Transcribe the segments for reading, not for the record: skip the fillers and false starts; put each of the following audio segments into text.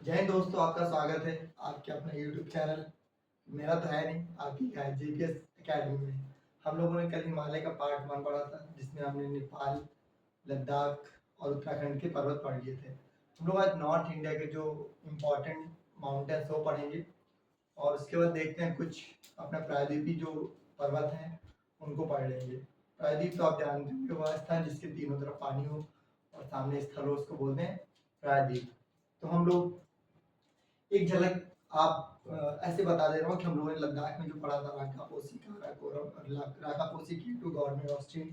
जय हिंद दोस्तों, आपका स्वागत है आपके अपने यूट्यूब चैनल। मेरा तो है नहीं, आपकी क्या है, जीपीएस एकेडमी में। हम लोगों ने कल हिमालय का पार्ट 1 पढ़ा था, जिसमें हमने नेपाल, लद्दाख और उत्तराखंड के पर्वत पढ़ लिए थे। हम लोग आज नॉर्थ इंडिया के जो इम्पोर्टेंट माउंटेन्स वो पढ़ेंगे, और उसके बाद देखते हैं कुछ अपना प्रायद्वीपीय जो पर्वत हैं उनको पढ़ लेंगे। प्रायद्वीप तो आप जानते हो, वह स्थान जिसके तीनों तरफ पानी हो और सामने स्थल हो, उसको बोलते हैं प्रायद्वीप। तो हम लोग एक झलक आप ऐसे बता दे रहा हूँ कि हम लोगों ने लद्दाख में जो पढ़ा था राकापोसी, काराकोरम, राकापोसी, केटू, गवर्नमेंट ऑस्टिन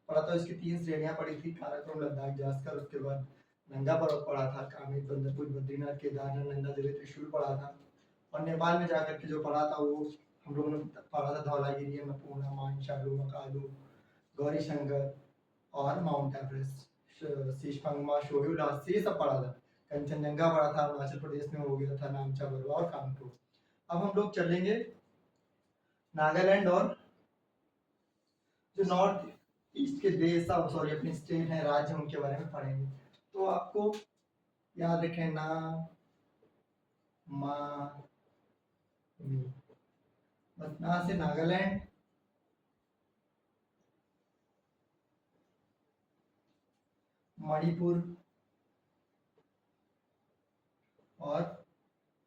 पढ़ा था। इसकी 3 श्रेणियां पढ़ी थी, काराकोरम, लद्दाख, जास्कर। उसके बाद नंगा पर्वत पढ़ा था, कामेट, बंदरपुर, बद्रीनाथ, केदारनाथ, नंदा देवी, त्रिशूल पढ़ा था। और नेपाल में जाकर के जो पढ़ा था वो हम लोगों ने पढ़ा था धौलागिरी, अन्नपूर्णा, मानचालू, मकालू, गौरी शंकर और माउंट एवरेस्ट, शीशमंगमा, शोयू लास्ट, ये सब पढ़ा था। कंचनजंगा पढ़ा था, अरुणाचल प्रदेश में हो गया था, नामचा, बरवा और कांगटो। अब हम लोग चलेंगे नागालैंड और जो नॉर्थ ईस्ट के देश, सॉरी अपने स्टेट है, राज्य, उनके बारे में पढ़ेंगे। तो आपको याद रखें ना, मा, मी। बस ना से नागालैंड, मणिपुर और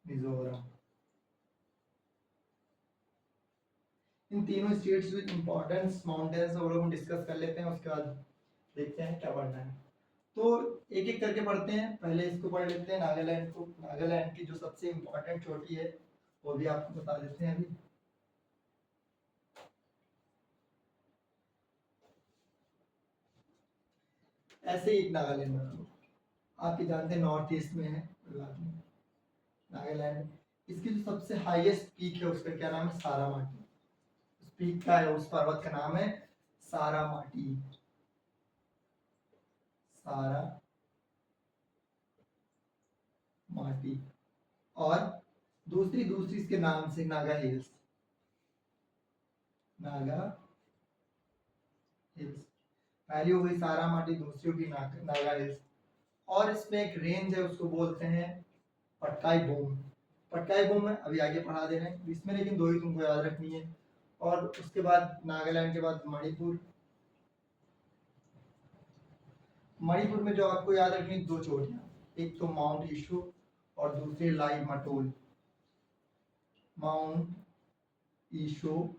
मिजोरम। इन तीनों स्टेट्स विद इंपॉर्टेंस माउंटेन्स वो लोग हम डिस्कस कर लेते हैं, उसके बाद देखते हैं क्या पढ़ना है। तो एक एक करके पढ़ते हैं। पहले इसको पढ़ लेते हैं, नागालैंड को। नागालैंड की जो सबसे इम्पोर्टेंट चोटी है वो भी आपको बता देते हैं अभी। ऐसे ही एक नागालैंड बना लो, आप ये जानते हैं नॉर्थ ईस्ट में है नागालैंड। इसकी जो सबसे हाईएस्ट पीक है उसका क्या नाम है, सारामाटी। उस पीक का है, उस पर्वत का नाम है सारामाटी। सारा माटी। और दूसरी दूसरी इसके नाम से नागा हिल्स। नागा हिल्स पहली हो गई सारामाटी, दूसरी होगी नागा हिल्स। और इसमें एक रेंज है, उसको बोलते हैं पटकाई बूम। पटकाई बूम है, अभी आगे पढ़ा दे रहे हैं इसमें, लेकिन दो ही तुमको याद रखनी है। और उसके बाद नागालैंड के बाद मणिपुर। मणिपुर में जो आपको याद रखनी है 2 चोटियां, एक तो माउंट ईशू और दूसरी लाई मटोल। माउंट ईशो,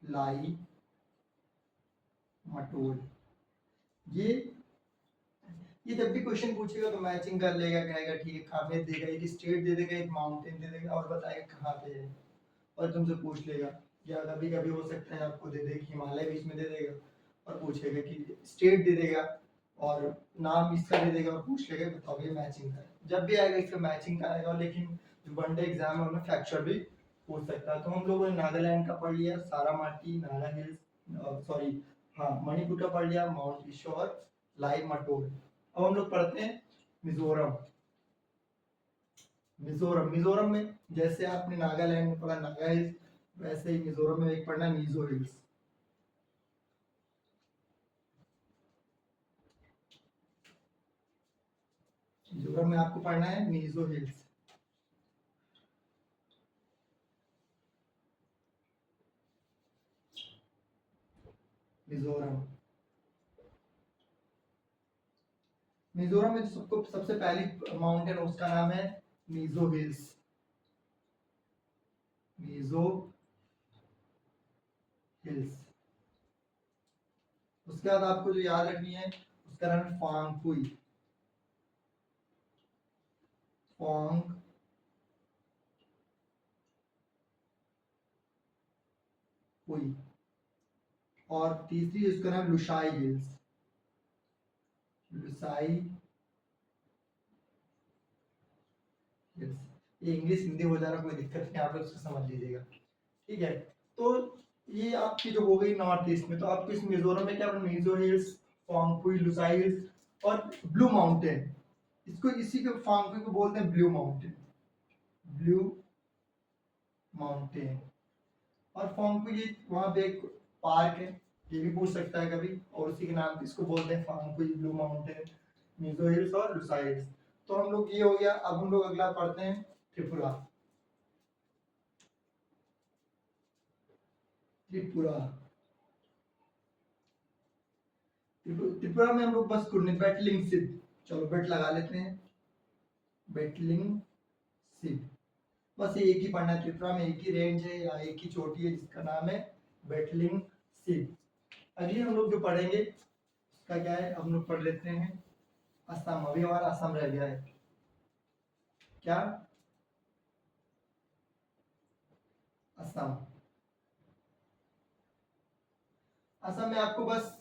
लाई मटोल। ये जब भी क्वेश्चन पूछेगा तो मैचिंग कर लेगा, कहेगा ठीक है, काफियत देगा, एक स्टेट दे देगा, एक माउंटेन दे देगा और बताएगा कहाँ पे है। और तुमसे पूछ लेगा, या कभी कभी हो सकता है आपको दे दे हिमालय बीच में दे देगा और पूछेगा कि स्टेट दे देगा और नाम इसका दे देगा और पूछ लेगा बताओ ये मैचिंग का है। जब भी आएगा इसका मैचिंग का आएगा, लेकिन जो वनडे एग्जाम है उनमें फैक्चर भी पूछ सकता है। तो हम लोगों ने नागालैंड का पढ़ लिया, सारामाटी, नागा हिल्स, सॉरी हाँ, मणिपुर का पढ़ लिया, माउंट ईशो और लाई मटोल। अब हम लोग पढ़ते हैं मिजोरम। मिजोरम, मिजोरम में जैसे आपने नागालैंड में पढ़ा नागा हिल्स, वैसे ही मिजोरम में एक पढ़ना मिजो हिल्स। मिजोरम में आपको पढ़ना है मिजो हिल्स। मिजोरम, मिजोरम में सबको सबसे पहली माउंटेन उसका नाम है मिजो हिल्स। मिजो हिल्स। उसके बाद आपको जो याद रखनी है उसका नाम है फांगपुई। फांगपुई। और तीसरी उसका नाम लुशाई हिल्स। लुसाई हिल्स। ये इंग्लिश हिंदी हो जाना कोई दिक्कत नहीं, आप लोग उसको समझ लीजिएगा, ठीक है। तो ये आपकी जो हो गई नॉर्थ ईस्ट में। तो आपको इस मिजोरम में क्या, मिजो हिल्स, फांगपुई, लुसाई हिल्स और ब्लू माउंटेन। इसको इसी के फांगपुई को बोलते हैं ब्लू माउंटेन। Blue mountain. और फांगपुई वहां पे एक पार्क है, ये भी पूछ सकता है कभी, और उसी के नाम पे इसको बोलते हैं Phawngpui blue mountain. Mizo hills और लुसाई हिल्स। तो हम लोग ये हो गया। अब हम लोग अगला पढ़ते हैं त्रिपुरा। त्रिपुरा त्रिपुरा में हम लोग बस बेटलिंग सिप, चलो बेट लगा लेते हैं, बेटलिंग सिप। बस ये एक ही पढ़ना है, त्रिपुरा में एक ही रेंज है या एक ही चोटी है जिसका नाम है बेटलिंग सिप। अगली हम लोग जो पढ़ेंगे उसका क्या है, हम लोग पढ़ लेते हैं असम। अभी हमारा असम रह गया है क्या, असम। असम में आपको बस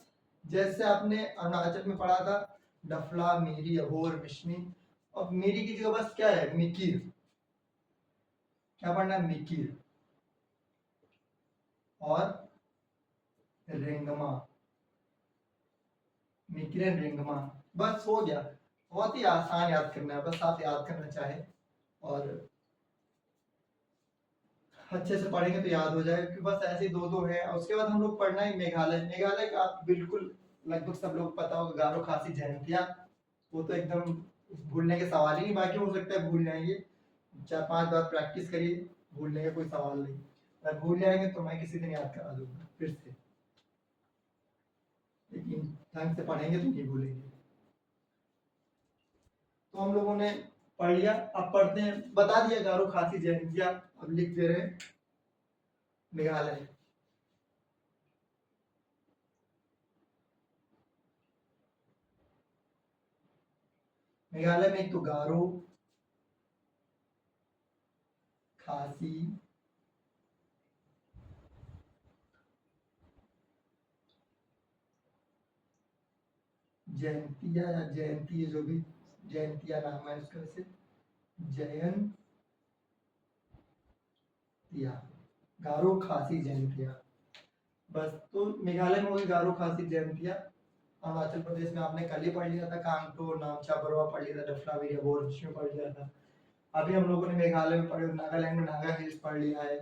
जैसे आपने अरुणाचल में पढ़ा था डफला, मीरी, अबोर, मिश्मी, और मीरी की जगह बस क्या है मिकिर। क्या पढ़ना है, मिकिर और रेंगमा, मिकिर एंड रेंगमा। बस हो गया। बहुत ही आसान याद करना है, बस आप याद करना चाहे और अच्छे से पढ़ेंगे तो याद हो जाएगा, क्योंकि बस ऐसे दो दो है। और उसके बाद हम लोग पढ़ना है मेघालय। मेघालय का आप बिल्कुल लगभग सब लोग पता होगा, गारो खासी जयंतिया, वो तो एकदम भूलने के सवाल ही नहीं। बाकी हो सकता है भूल जाएंगे, 4-5 बार प्रैक्टिस करिए, भूलने का कोई सवाल नहीं। अगर भूल जाएंगे तो मैं किसी दिन याद करा दूंगा फिर से, लेकिन ढंग से पढ़ेंगे तो नहीं भूलेंगे। तो हम लोगों ने पढ़ लिया। अब पढ़ते हैं, बता दिया गारो खासी जयंतिया। अब लिख दे रहे हैं मेघालय। मेघालय में एक तो गारो खासी जयंतिया या जयंती, जो भी जयंतिया नाम है उसका, वैसे जयंतिया, गारो खासी जयंतिया। बस तो मेघालय में होगी गारो खासी जयंतिया। अरुणाचल प्रदेश में आपने कल ही पढ़ लिया था, कांगटो, नामचा, बरवा पढ़ लिया था, डफला, वीरिया, बोर में पढ़ लिया था। अभी हम लोगों ने मेघालय में पढ़े, नागालैंड में नागा हिल्स पढ़ लिया है,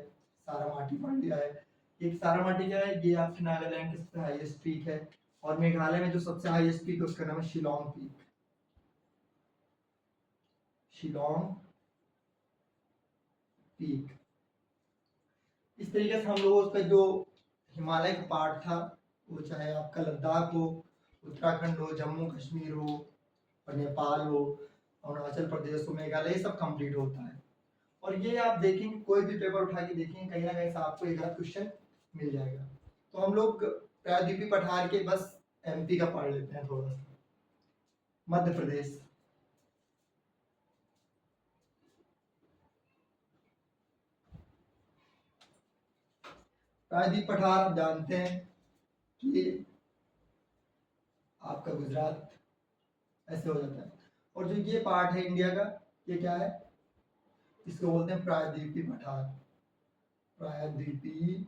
सारामाटी पढ़ लिया है। एक सारामाटी क्या है, ये आपके नागालैंड की सबसे हाईएस्ट पीक है। और मेघालय में जो सबसे हाईएस्ट पीक है उसका नाम है शिलोंग पीक, शिलोंग पीक। इस तरीके से हम लोगों का जो हिमालय का पार्ट था, वो चाहे आपका लद्दाख हो, उत्तराखंड हो, जम्मू कश्मीर हो, और नेपाल हो, अरुणाचल प्रदेश हो, मेघालय, सब कंप्लीट होता है। और ये आप देखेंगे, कोई भी पेपर उठा के देखेंगे, कहीं ना कहीं से आपको एक आध क्वेश्चन मिल जाएगा। तो हम लोग प्रायद्वीपीय पठार के बस एमपी का पढ़ लेते हैं थोड़ा सा। मध्य प्रदेश, प्रायद्वीप पठार आप जानते हैं कि आपका गुजरात ऐसे हो जाता है। और जो ये पार्ट है इंडिया का, ये क्या है, इसको बोलते हैं प्रायद्वीपीय पठार, प्रायद्वीपीय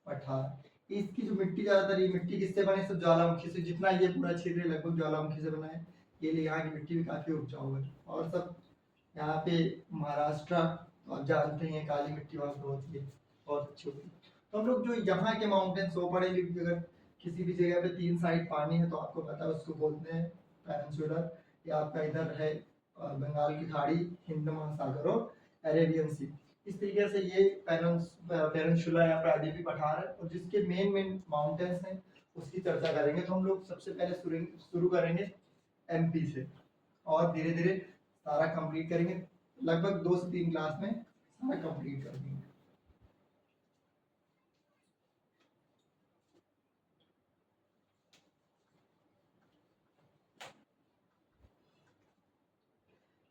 पठार। इसकी जो मिट्टी, ज्यादातर ये मिट्टी किससे बने, सब ज्वालामुखी से। जितना ये पूरा क्षेत्र है लगभग ज्वालामुखी से बना है। ये लिए यहाँ की मिट्टी भी काफी उपजाऊ है। और सब यहाँ पे महाराष्ट्र, तो आप जानते हैं काली मिट्टी वहाँ पे होती है, बहुत अच्छी होती है। तो हम लोग जो यहाँ के माउंटेन्स वो पढ़ेंगे, क्योंकि अगर किसी भी जगह पे 3 साइड पानी है तो आपको पता है उसको बोलते हैं पेनिनसुलर। या आपका इधर है बंगाल की खाड़ी, हिंद महासागर और अरेबियन सी। इस तरीके से ये पेनिनसुला या प्रायद्वीपीय पठार है। और जिसके मेन मेन माउंटेन्स हैं उसकी चर्चा करेंगे। तो हम लोग सबसे पहले शुरू करेंगे एमपी से, और धीरे धीरे सारा कंप्लीट करेंगे। लगभग 2 से 3 क्लास में सारा कंप्लीट कर देंगे।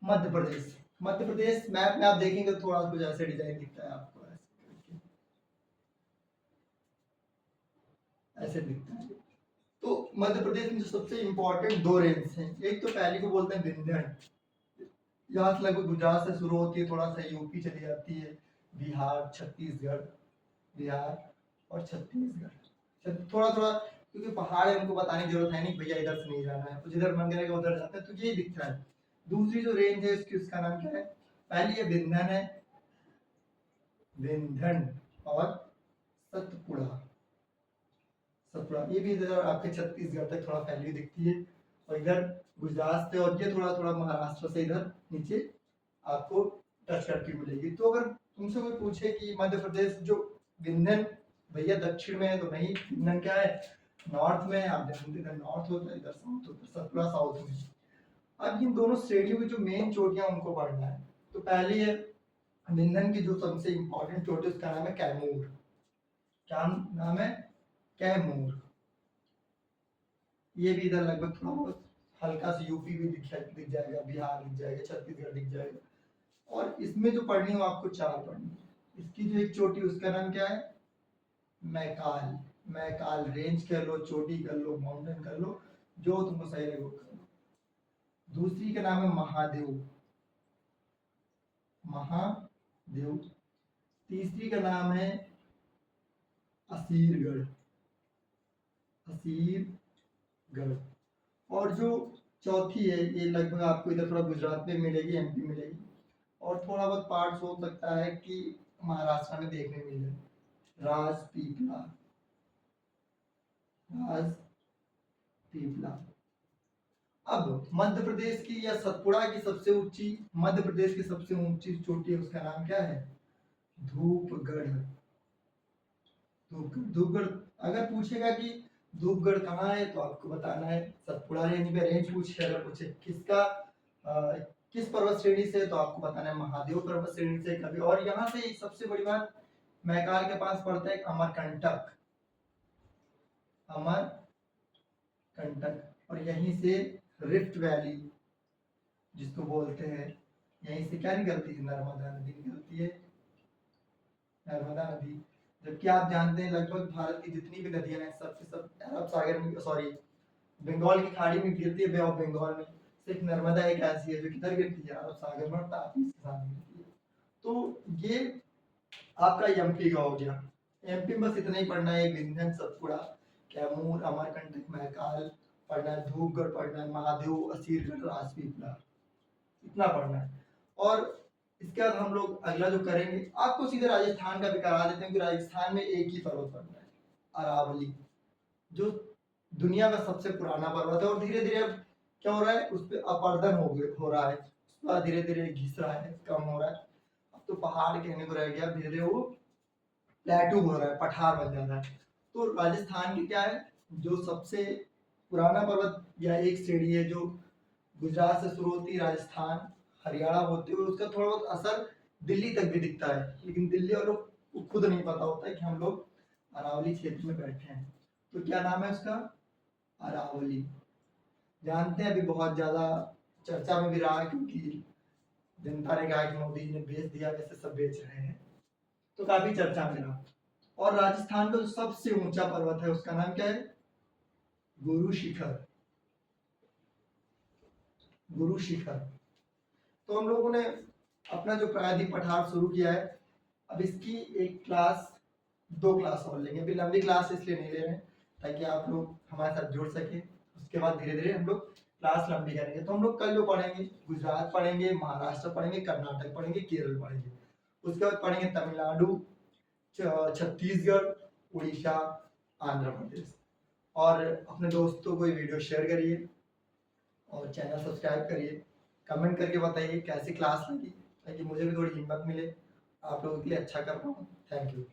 मध्य प्रदेश, मध्य प्रदेश मैप में आप देखेंगे तो थोड़ा कुछ ऐसे डिजाइन दिखता है आपको, ऐसे दिखता है। तो मध्य प्रदेश में जो सबसे इंपॉर्टेंट 2 रेंज हैं, एक तो पहली को बोलते हैं विंध्य, यहाँ से लगभग गुजरात से शुरू होती है, थोड़ा सा यूपी चली जाती है, बिहार, छत्तीसगढ़, बिहार और छत्तीसगढ़, थोड़ा थोड़ा, क्योंकि पहाड़ है उनको बताने की जरूरत है नहीं, भैया इधर से नहीं जाना है, तो जिधर मन करेगा उधर जाता है। तो ये दिखता है। दूसरी जो रेंज है उसकी, उसका नाम क्या है, पहली है विंध्यन है, विंध्यन, और सतपुड़ा, सतपुड़ा। ये भी इधर आपके छत्तीसगढ़ तक थोड़ा फैली हुई दिखती है। और इधर गुजरात से, और ये थोड़ा थोड़ा महाराष्ट्र से इधर नीचे आपको टच करती हुई मिलेगी। तो अगर तुमसे कोई पूछे कि मध्य प्रदेश जो विंध्यन भैया दक्षिण में है, तो नहीं, विंध्यन क्या है, नॉर्थ में है। आप जानते हैं नॉर्थ होता है, इधर साउथ होता है, सतपुड़ा साउथ में। अब इन दोनों श्रेणियों की जो मेन चोटियां उनको पढ़ना है। तो पहली है विंध्यन की जो सबसे इंपॉर्टेंट चोटी, उसका नाम है कैमूर। क्या नाम है? कैमूर। ये भी इधर लगभग थोड़ा बहुत हल्का सा यूपी भी दिख जाएगा, बिहार दिख जाएगा, छत्तीसगढ़ दिख जाएगा। और इसमें जो पढ़नी हो आपको 4 पढ़नी है। इसकी जो एक चोटी उसका नाम क्या है? मैकाल। मैकाल रेंज कर लो, चोटी कर लो, माउंटेन कर लो, जो तुमको सही लगे वो कर लो। दूसरी का नाम है महादेव। महादेव। तीसरी का नाम है असीरगढ़। असीरगढ़। और जो चौथी है, ये लगभग आपको इधर थोड़ा गुजरात में मिलेगी, एमपी मिलेगी, और थोड़ा बहुत पार्ट्स हो सकता है कि महाराष्ट्र में देखने मिल जाए, राजपीपला। राजपीपला। अब मध्य प्रदेश की या सतपुड़ा की सबसे ऊंची, मध्य प्रदेश की सबसे ऊंची चोटी है, उसका नाम क्या है? धूपगढ़। धूपगढ़। धूपगढ़। अगर पूछेगा कि धूपगढ़ कहाँ है, तो आपको बताना है सतपुड़ा रेंज में। रेंज पूछे, अगर पूछे किसका किस पर्वत श्रेणी से, तो आपको बताना है महादेव पर्वत श्रेणी से कभी। और यहाँ से एक सबसे बड़ी बात, मैकाल के पास पड़ता है अमरकंटक। अमरकंटक। और यहीं से रिफ्ट वैली जिसको बोलते हैं, यहीं से क्या निकलती है? नर्मदा नदी निकलती है। नर्मदा नदी। जबकि आप जानते हैं लगभग भारत की जितनी भी नदियां हैं, सबसे सब अरब सागर में, सॉरी, बंगाल की खाड़ी में गिरती है, बे ऑफ बंगाल में। सिर्फ नर्मदा एक ऐसी है जो किधर गिरती है? अरब सागर में, ताप्ती के साथ गिरती है। तो ये आपका एमपी का हो गया। एमपी में बस इतना ही पढ़ना है, विंध्यन, सतपुड़ा, कैमूर, अमरकंटक, मैकाल पढ़ना है, धूपगढ़ पढ़ना है, महादेव, असीरगढ़, राजपीपला, इतना पढ़ना है। और इसके बाद हम लोग अगला जो करेंगे, आपको सीधे राजस्थान का भी करा देते हैं कि राजस्थान में एक ही पर्वत पड़ता है, अरावली, जो दुनिया का सबसे पुराना पर्वत है। और धीरे धीरे अब क्या हो रहा है, उस पर अपर्दन हो रहा है, धीरे धीरे घिस रहा है, कम हो रहा है। अब तो पहाड़ कहने को रह गया, धीरे धीरे वो प्लेटू हो रहा है, पठार बन जा रहा है। तो राजस्थान की क्या है, जो सबसे पुराना पर्वत या एक श्रेणी है, जो गुजरात से शुरू होती है, राजस्थान हरियाणा होते हुए उसका थोड़ा बहुत असर दिल्ली तक भी दिखता है, लेकिन दिल्ली वालों को खुद नहीं पता होता है कि हम लोग अरावली क्षेत्र में बैठे हैं। तो क्या नाम है उसका? अरावली। जानते हैं अभी बहुत ज्यादा चर्चा में भी रहा है, क्योंकि जनता ने कहा कि मोदी ने बेच दिया, वैसे सब बेच रहे हैं, तो काफी चर्चा में रहा। और राजस्थान का जो सबसे ऊंचा पर्वत है उसका नाम क्या है? गुरु शिखर। गुरु शिखर। तो हम लोगों ने अपना जो प्रायद्वीप पठार शुरू किया है, अब इसकी एक क्लास, 2 क्लास और लेंगे। अभी लंबी क्लास इसलिए नहीं ले रहे हैं ताकि आप लोग हमारे साथ जुड़ सके। उसके बाद धीरे धीरे हम लोग क्लास लंबी करेंगे। तो हम लोग कल जो पढ़ेंगे, गुजरात पढ़ेंगे, महाराष्ट्र पढ़ेंगे, कर्नाटक पढ़ेंगे, केरल पढ़ेंगे। उसके बाद पढ़ेंगे तमिलनाडु, छत्तीसगढ़, उड़ीसा, आंध्र प्रदेश। और अपने दोस्तों को ये वीडियो शेयर करिए और चैनल सब्सक्राइब करिए। कमेंट करके बताइए कैसी क्लास लगी, ताकि मुझे भी थोड़ी हिम्मत मिले आप लोगों के लिए अच्छा कर पाऊँ। Thank you.